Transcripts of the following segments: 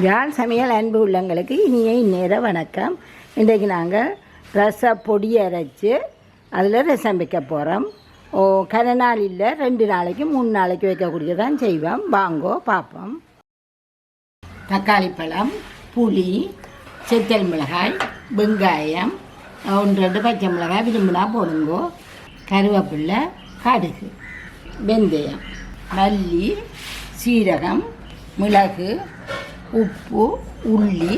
யாழ் சமையல் அன்பு உள்ளங்களுக்கு இனிய இந்நேர வணக்கம். இன்றைக்கு நாங்கள் ரச பொடி அரைச்சி அதில் ரசம் வைக்க போகிறோம். கரை இல்லை, 2 நாளைக்கு 3 நாளைக்கு வைக்கக்கூடியதான் செய்வோம். வாங்கோ பார்ப்போம். தக்காளி பழம், புளி, செத்தல் மிளகாய், வெங்காயம், 1-2 பச்சை மிளகாய் விரும்பினா போடுங்கோ, கருவேப்பிலை, கடுகு, வெந்தயம், மல்லி, சீரகம், மிளகு, உப்பு, உள்ளி,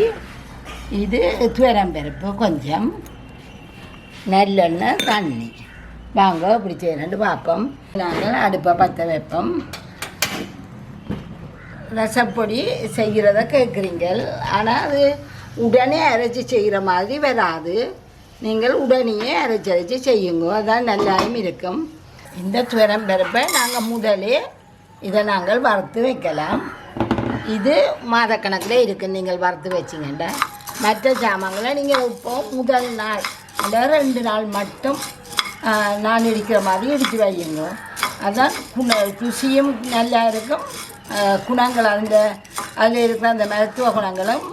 இது துவரம்பருப்பு, கொஞ்சம் நல்லெண்ணெய், தண்ணி. வாங்க இப்படி செய்யணுன்னு பார்ப்போம். நாங்கள் அடுப்பை பற்ற வைப்போம். ரசப்பொடி செய்கிறத கேட்குறீங்க, ஆனால் அது உடனே அரைச்சி செய்கிற மாதிரி வராது. நீங்கள் உடனேயே அரைச்சி செய்யுங்க, அதான் நல்லாயும் இருக்கும். இந்த துவரம்பருப்பை நாங்கள் முதலே இதை நாங்கள் வறுத்து வைக்கலாம். இது மாதக்கணக்கில் இருக்குது. நீங்கள் வறுத்து வச்சிங்கண்டா மற்ற சாமான்களை நீங்கள் இப்போ முதல் நாள் அந்த 2 நாள் மட்டும் நான் இடிக்கிற மாதிரி இடித்து வையுங்க. அதான் ருசியும் நல்லா இருக்கும். குணங்கள் அதில் இருக்கிற அந்த மருத்துவ குணங்களும்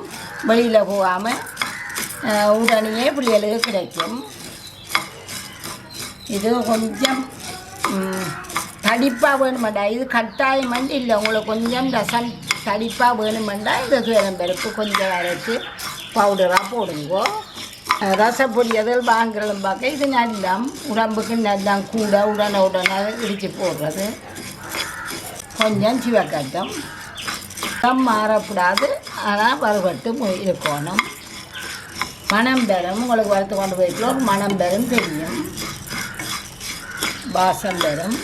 வெளியில் போகாமல் உடனே பிள்ளைகளுக்கு கிடைக்கும். இது கொஞ்சம் தடிப்பாக வேணுமெண்டா, இது கட்டாயமண்டு இல்லை. உங்களுக்கு கொஞ்சம் ரசம் தடிப்பாக வேணுமெண்டா இந்த துவரம்பருப்பு கொஞ்சம் அரைச்சி பவுடராக போடுங்கோ. ரசப்பொடி எதில் வாங்குறதும் பார்க்க இது நல்லா உடம்புக்கு நல்லா கூட உடனே இடித்து போடுறது. கொஞ்சம் சிவக்கட்டும், மாறக்கூடாது, ஆனால் வறுபட்டு இருக்கணும். மணம் பெறும். உங்களுக்கு வறுத்து கொண்டு போய்ட்டு ஒரு மணம் பெறும் தெரியும், வாசம் பெறும்.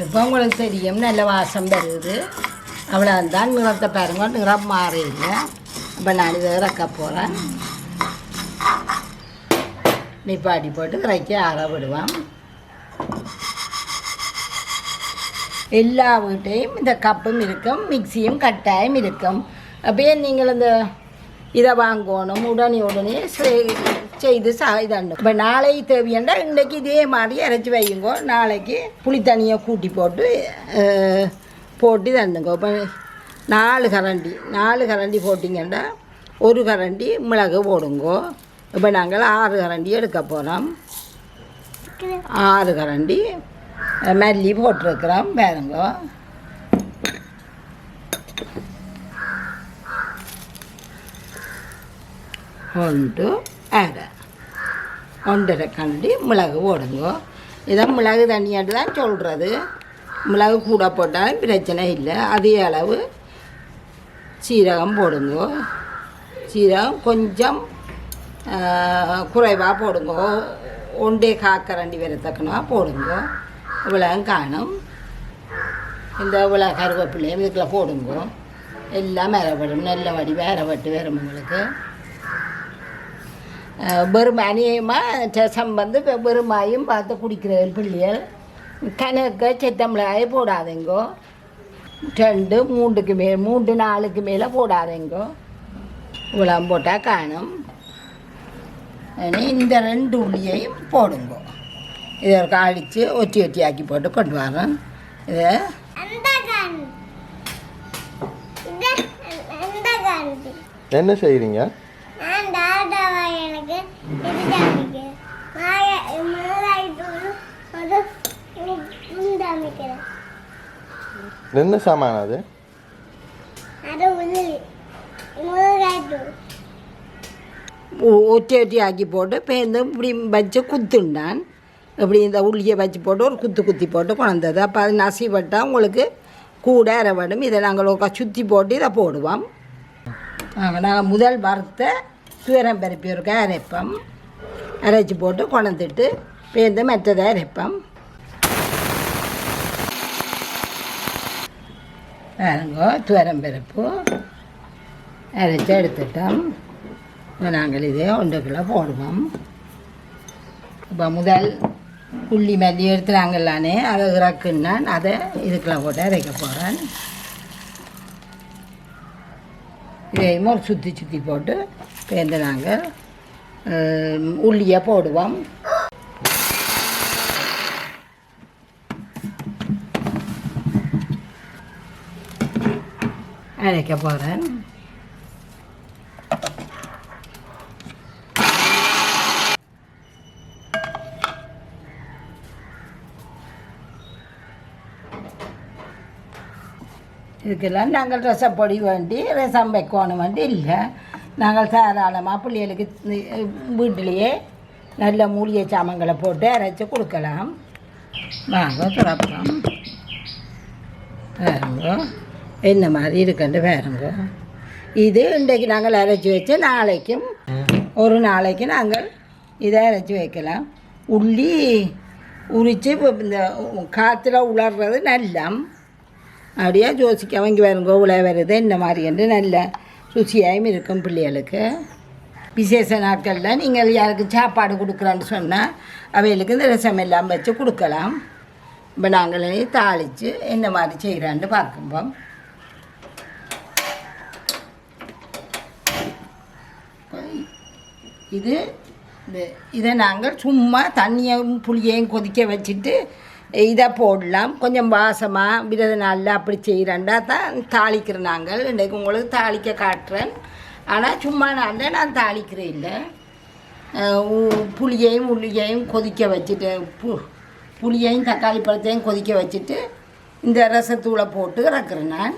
இப்போ உங்களுக்கு தெரியும் நல்ல வாசம் வருது. அவ்வளோதான். நிறத்தை பாருங்க, நிறம் மாறிடுங்க. இப்போ நான் இதை இறக்க போகிறேன். நிப்பாட்டி போட்டு இறக்கி ஆற விடுவேன். எல்லா வீட்டையும் இந்த கப்பும் இருக்கும், மிக்சியும் கட்டாயம் இருக்கும். அப்படியே நீங்கள் இந்த இதை வாங்கணும், உடனே செய்து இதண்டு. இப்போ நாளைக்கு தேவையாண்டா இன்றைக்கி இதே மாதிரி அரைச்சி வையுங்கோ. நாளைக்கு புளி தண்ணியை கூட்டி போட்டு தண்டுங்கோ. இப்போ 4 கரண்டி போட்டிங்கன்னா 1 கரண்டி மிளகு போடுங்கோ. இப்போ நாங்கள் 6 கரண்டி எடுக்க போகிறோம். 6 கரண்டி மல்லி போட்டிருக்கிறோம் பாருங்கோ. ஒன்றரை கரண்டி மிளகு போடுங்கோ. இதை மிளகு தண்ணியாட்டு தான் சொல்கிறது. மிளகு கூட போட்டாலும் பிரச்சனை இல்லை. அதே அளவு சீரகம் போடுங்கோ. சீரகம் கொஞ்சம் குறைவாக போடுங்கோ. 1/4 கரண்டி வரத்தக்கனா போடுங்கோ. இவ்வளோ காணும். இந்த இவ்வளோ கருவேப்பிலையும் இதுக்குள்ள போடுங்கோ. எல்லாம் வேறப்படும், நல்ல வடி வேறப்பட்டு வரும். உங்களுக்கு வெறும் அநியமாக ரசம் வெறுமாயும் பார்த்து குடிக்கிற பிள்ளைகள் கணக்க செத்தமிளகாயை போடாதேங்கோ. 2, 3, 4 மேலே போடாதேங்கோ. இவ்வளோ போட்டால் காணும். இந்த 2 உள்ளியையும் போடுங்கோ. இதை ஒரு அடித்து ஒட்டி ஆக்கி போட்டு கொண்டு வரேன். இதை என்ன செய்கிறீங்க? என்ன சாமான அது? ஒட்டி ஆக்கி போட்டு பேருந்து இப்படி வச்சு குத்துண்டான். இப்படி இந்த உள்ளியை வச்சு போட்டு ஒரு குத்தி போட்டு கொண்டது. அப்போ அது நசிப்பட்டால் உங்களுக்கு கூட அரைவடும். இதை நாங்கள் சுற்றி போட்டு இதை போடுவோம். நாங்கள் முதல் வறுத்த துவரம்பருப்பு இருக்க அரைப்போம். அரைச்சி போட்டு கொண்டுட்டு பேருந்து மற்றதை அரைப்போம். பாருங்க, துவரம்பருப்பு அரைச்சி எடுத்துட்டோம். நாங்கள் இதே 1 கிலோ போடுவோம். இப்போ முதல் உள்ளி மல்லி எடுத்துனாங்கல்லானே அதை இறக்குன்னா அதை இதுக்குள்ள போட்டு அரைக்க போகிறேன். இதையும் ஒரு சுற்றி போட்டு பேருந்து நாங்கள் உள்ளியை போடுவோம். அரைக்க போகிறேன். இதுக்கெல்லாம் நாங்கள் ரசப்பொடி வேண்டி ரசம் வைக்கணும் வேண்டி இல்லை. நாங்கள் தாராளமாக பிள்ளைகளுக்கு வீட்டிலையே நல்ல மூலிகை சாமான்களை போட்டு அரைச்சி கொடுக்கலாம். வாங்க திறப்போம். வேறுங்க என்ன மாதிரி இருக்குண்டு வேறுங்க. இது இன்றைக்கு நாங்கள் அரைச்சி வச்சு நாளைக்கும் ஒரு நாளைக்கு நாங்கள் இதை அரைச்சி வைக்கலாம். உள்ளி உரித்து இந்த காற்றுல உலர்றது நல்லம் அப்படியே யோசிக்க வாங்கி வருங்க. உலை வருது இந்த மாதிரி என்று நல்ல ருசியாகவும் இருக்கும் பிள்ளைகளுக்கு. விசேஷ நாட்களில் நீங்கள் யாருக்கு சாப்பாடு கொடுக்குறேன்னு சொன்னால் அவைகளுக்கு இந்த ரசம் எல்லாம் வச்சு கொடுக்கலாம். இப்போ நாங்களே தாளித்து என்ன மாதிரி செய்கிறான்னு பார்க்கும்போம். இதை நாங்கள் சும்மா தண்ணியையும் புளியையும் கொதிக்க வச்சுட்டு இதை போடலாம். கொஞ்சம் வாசமாக விரத நாளில் அப்படி செய்கிறேன்டா தான் தாளிக்கிறேன். நாங்கள் இன்றைக்கு உங்களுக்கு தாளிக்க காட்டுறேன். ஆனால் சும்மா நாளில் நான் தாளிக்கிறேன் இல்லை. புளியையும் உள்ளியையும் கொதிக்க வச்சுட்டு புளியையும் தக்காளி பழத்தையும் கொதிக்க வச்சுட்டு இந்த ரசத்தூளை போட்டு இறக்குறேன் நான்.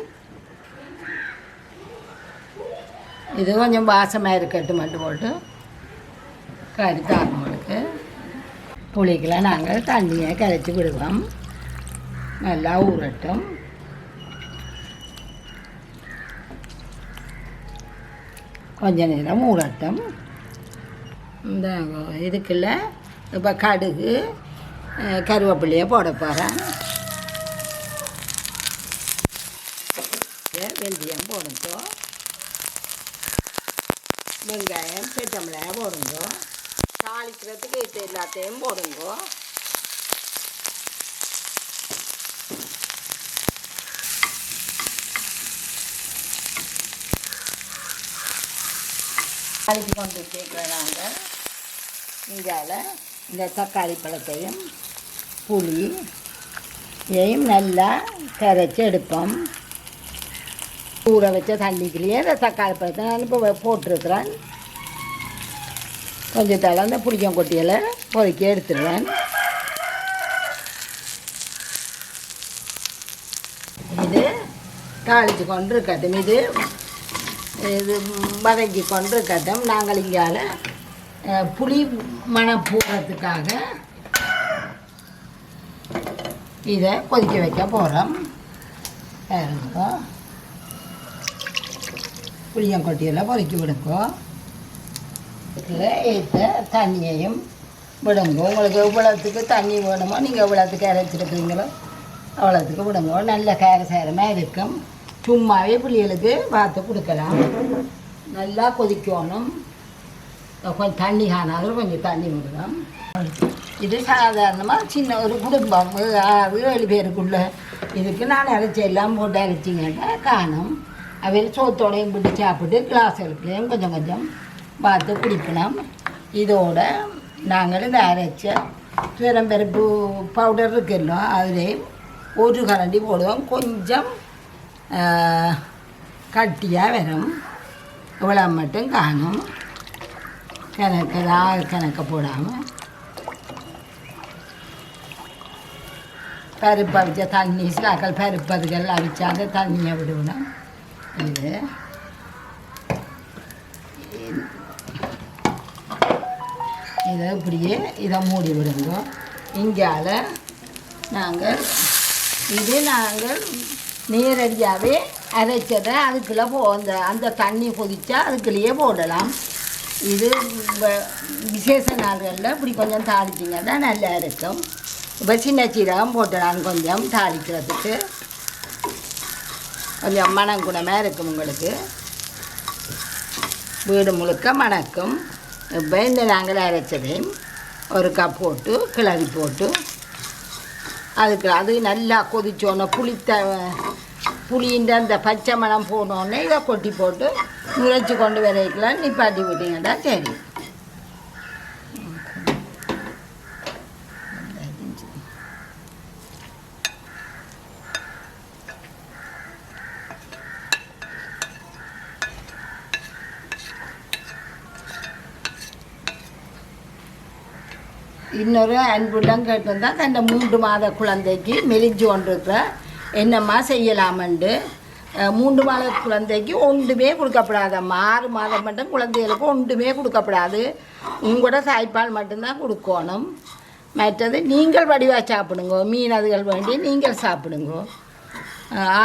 இது கொஞ்சம் வாசமாக இருக்கட்டும் மட்டும் போட்டு கறி தாக்கங்களுக்கு புளிக்கெல்லாம் நாங்கள் தண்ணியை கரைச்சி விடுவோம். நல்லா ஊறட்டும். கொஞ்ச நேரம் ஊறட்டும். இந்த இதுக்குள்ள இப்போ கடுகு கருவேப்பிலையை போட போகிறேன். வெந்தயம் போடுங்க. வெங்காயம் பெட்டமிளகாய் போடுங்க. தாளிக்கிறதுக்கு இது எல்லாத்தையும் போடுங்க. தாளித்து கொண்டு சேர்க்கிறோம். நாங்கள் இங்கால இந்த தக்காளி பழத்தையும் புளியையும் நல்லா கரைச்சி எடுப்போம். ஊற வச்ச தண்ணிக்குள்ளேயே இந்த தக்காளி பழத்தை நான் இப்போ போட்டிருக்கிறேன். கொஞ்சம் தலை அந்த புளிக்கம் கொட்டியில் பொறுக்கி எடுத்துடுவேன். இது தாளித்து கொண்டு இருக்கட்டும். இது வதக்கி கொண்டு இருக்கட்டும். நாங்கள் இங்கால புளி மணம் போடுறதுக்காக இதை கொதிக்க வைக்க போகிறோம். புளியங்கொட்டியெல்லாம் பொறுக்கி விடுங்கோ. ஏற்ற தண்ணியையும் விடுங்கோ. உங்களுக்கு எவ்வளோத்துக்கு தண்ணி வேணுமோ நீங்கள் எவ்வளோத்துக்கு அரைச்சிருக்கிறீங்களோ அவ்வளோத்துக்கு விடுங்கோ. நல்ல காரசாரமாக இருக்கும். சும்மாவே பிள்ளைகளுக்கு பார்த்து கொடுக்கலாம். நல்லா கொதிக்கணும். கொஞ்சம் தண்ணி காணாலும் கொஞ்சம் தண்ணி விடணும். இது சாதாரணமாக சின்ன ஒரு குடும்பம் 6-7 பேருக்குள்ள இதுக்கு நான் அரைச்சி எல்லாம் போட்டு அரைச்சிங்கன்னா காணும். அவையில் சோத்தோடையும் போட்டு சாப்பிட்டு கிளாஸ்களுக்குலேயும் கொஞ்சம் கொஞ்சம் பார்த்து குடிக்கணும். இதோட நாங்கள் இந்த அரைச்ச துவரம்பருப்பு பவுடர் இருக்குல்ல அதுலேயும் ஒரு கரண்டி போடுவோம். கொஞ்சம் கட்டியாக வரும். இவ்வளோ மட்டும் காணும். கணக்க போடாமல் பருப்பு அவிச்ச தண்ணி சிலாக்கள் பருப்பு அதுகள் அவிச்சா அந்த தண்ணியை விடுவேன். இது இதை இப்படியே இதை மூடி விடுங்க. இங்கால நாங்கள் நேரடியாகவே அரைச்சதை அதுக்குள்ளே அந்த தண்ணி கொதிச்சா அதுக்குள்ளேயே போடலாம். இது விசேஷ நாள்களில் இப்படி கொஞ்சம் தாளிச்சிங்கன்னா நல்லா இருக்கும். இப்போ சின்ன சீரகம் போட்டு நான் கொஞ்சம் தாளிக்கிறதுக்கு கொஞ்சம் மணங்குணமாக இருக்கும். உங்களுக்கு வீடு முழுக்க மணக்கும். இப்போ இந்த நாங்கள் அரைச்சதையும் ஒரு கப் போட்டு கிளறி போட்டு அது நல்லா கொதிச்சோன்னே புளின்ற அந்த பச்சை மணம் போனோடனே இதை கொட்டி போட்டு நுழைச்சி கொண்டு வரைக்கலாம். நிப்பாட்டி விட்டீங்கன்னா சரி. இன்னொரு அன்புடன் கேட்டிருந்தா அந்த 3 மாத குழந்தைக்கு மெலிஞ்சு கொண்டிருக்கிற என்னம்மா செய்யலாமண்டு. 3 மாத குழந்தைக்கு ஒன்றுமே கொடுக்கப்படாதம்மா. 6 மாதம் மட்டும் குழந்தைகளுக்கு ஒன்றுமே கொடுக்கப்படாது. உங்களோட தாய்ப்பால் மட்டும்தான் கொடுக்கணும். மற்றது நீங்கள் வடிவாக சாப்பிடுங்க. மீன் அதுகள் வேண்டி நீங்கள் சாப்பிடுங்க.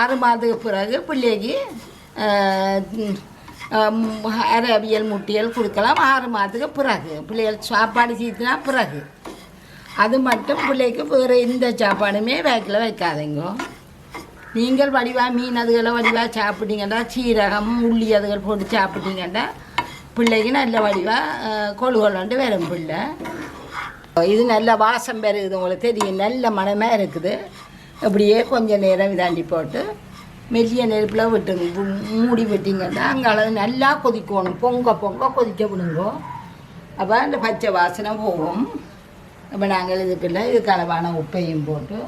6 மாதத்துக்கு பிறகு பிள்ளைக்கு அவியல் முட்டியல் கொடுக்கலாம். 6 மாதத்துக்கு பிறகு பிள்ளைகள் சாப்பாடு சீத்துனா பிறகு. அது மட்டும் பிள்ளைக்கு வேறு எந்த சாப்பாடுமே வேக்கில் வைக்காதீங்க. நீங்கள் வடிவாக மீன் அதுகளை வடிவாக சாப்பிட்டீங்கன்னா, சீரகம் உள்ளி அதுகள் போட்டு சாப்பிட்டீங்கன்னா பிள்ளைக்கு நல்ல வடிவாக கொழுகொண்டு வரும் பிள்ளை. இது நல்ல வாசம் பெறுகுது, உங்களுக்கு தெரியும், நல்ல மனமாக இருக்குது. அப்படியே கொஞ்சம் நேரம் இதாண்டி போட்டு மெல்லிய நெருப்பில் விட்டு மூடி விட்டிங்கன்னா அங்கே அளவு நல்லா கொதிக்கணும். பொங்க பொங்க கொதிக்க விடுங்க. அப்போ அந்த பச்சை வாசனை போகும். அப்போ நாங்கள் இதுக்கு அளவான உப்பையும் போட்டு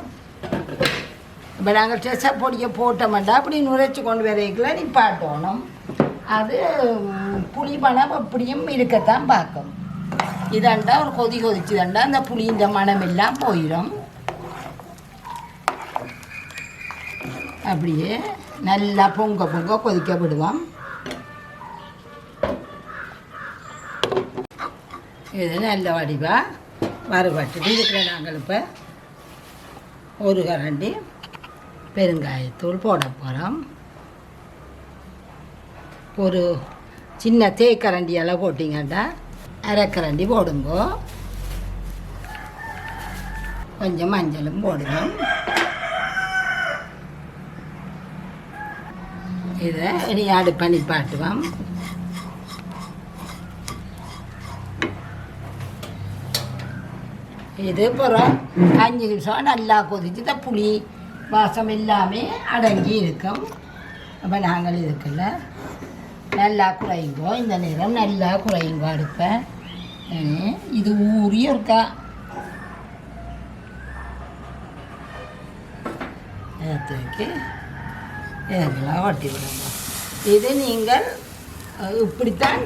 இப்போ நாங்கள் ட்ரெஸ்ஸை பொடிக்க போட்டோம்டா அப்படி நுரைச்சி கொண்டு வரைக்குள்ள நிப்பாட்டணும். அது புளி மணம் அப்படியும் இருக்கத்தான் பார்க்கும். இதாண்டா ஒரு கொதிச்சுதாண்டா அந்த புளி இந்த மனம் எல்லாம் போயிடும். அப்படியே நல்லா பொங்க பொங்க கொதிக்க விடுவோம். இது நல்ல வடிவாக வறுபட்டுட்டு இருக்கிற நாங்கள் இப்போ ஒரு கரண்டி பெருங்காயத்தூள் போட போகிறோம். ஒரு சின்ன தேக்கரண்டியெல்லாம் போட்டிங்கன்னா அரைக்கரண்டி போடுங்க. கொஞ்சம் மஞ்சளும் போடுவோம். இதை இனி அடுப்பணி பாட்டுவோம். இது அப்புறம் 5 நிமிஷம் நல்லா கொதிச்சு இந்த புளி வாசம் எல்லாமே அடங்கி இருக்கும். அப்போ நாங்கள் இதுக்குள்ள நல்லா குறைங்கோ. இந்த நேரம் நல்லா குறைங்கோ அடுப்பேன். இது ஊறியும் இருக்கா தூக்கி இதெல்லாம் ஒட்டி விடுங்க. இது நீங்கள் இப்படித்தான்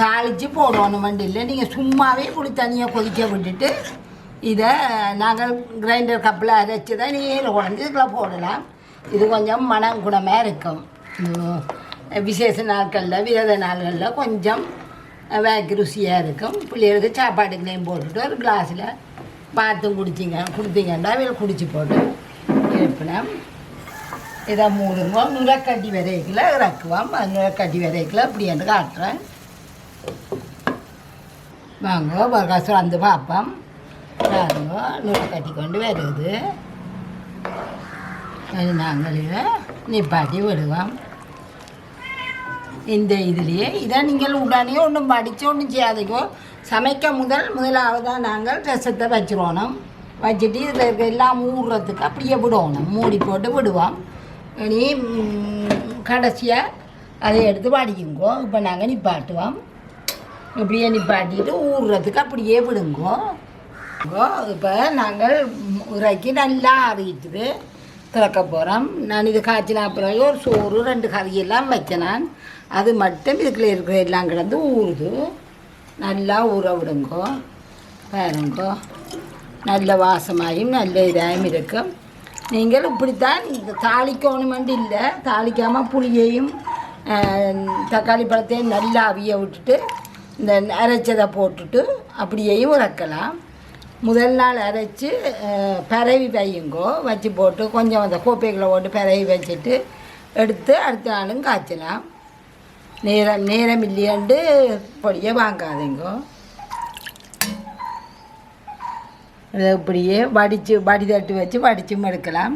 தாளித்து போடணும். வண்டி இல்லை, நீங்கள் சும்மாவே இப்படி தனியாக கொதிக்க விட்டுட்டு இதை நாங்கள் கிரைண்டர் கப்பில் அரைச்சி தான் நீர் குழஞ்சி இதில் போடலாம். இது கொஞ்சம் மனம் குணமாக இருக்கும். விசேஷ நாட்களில் விரத நாள்களில் கொஞ்சம் வேக்கு ருசியாக இருக்கும். பிள்ளைகளுக்கு சாப்பாட்டுக்குலையும் போட்டுட்டு ஒரு கிளாஸில் பார்த்து கொடுத்தீங்கன்னா அவையில் குடிச்சு போட்டு இருப்பினோம். இதை மூடுங்க. நுரைக்கட்டி விதைக்கில் இறக்குவோம். அது நுரைக்கட்டி விதைக்கில் அப்படி என்று காட்டுறேன். வாங்க பகாசம் வந்து பார்ப்போம். பாருங்க நுரைக்கட்டி கொண்டு வருது. அது நாங்கள் இதை நிப்பாட்டி விடுவோம். இந்த இதுலேயே இதை நீங்கள் உடனே ஒன்றும் படித்து ஒன்றும் செய்யாதீங்க. சமைக்க முதலாவதாக நாங்கள் ரசத்தை வச்சுருவோம். வச்சுட்டு இதில் இருக்க எல்லாம் மூடுறதுக்கு அப்படியே விடணும். மூடி போட்டு விடுவோம். இனி கடைசியாக அதை எடுத்து வடிக்குங்கோ. இப்போ நாங்கள் நிப்பாட்டுவோம். இப்படியே நிப்பாட்டிட்டு ஊறுறதுக்கு அப்படியே விடுங்கோ. இப்போ நாங்கள் இறக்கி நல்லா ஆறிட்டுது திறக்க போகிறோம். நான் இது காய்ச்சினா பிறகு ஒரு சோறு 2 கறியெல்லாம் வைக்கினேன். அது மட்டும் இதுக்குள்ள இருக்கிற எல்லாம் கிடந்து ஊறுது. நல்லா ஊற விடுங்கோ. பாருங்கோ நல்ல வாசமாயும் நல்ல இதாகவும் இருக்கும். நீங்கள் இப்படித்தான் தாளிக்கணுமெண்டு இல்லை, தாளிக்காமல் புளியையும் தக்காளி பழத்தையும் நல்லா அவிய விட்டுட்டு இந்த அரைச்சதை போட்டுட்டு அப்படியேயும் இறக்கலாம். முதல் நாள் அரைச்சி பரவி வையுங்கோ. வச்சு போட்டு கொஞ்சம் அந்த கோப்பைகளை போட்டு பரவி வச்சுட்டு எடுத்து அடுத்த நாளும் காய்ச்சலாம். நேரம் இல்லையாண்டு பொடியை வாங்காதீங்கோ. இதை இப்படியே வடி தட்டு வச்சு வடிச்சும் எடுக்கலாம்.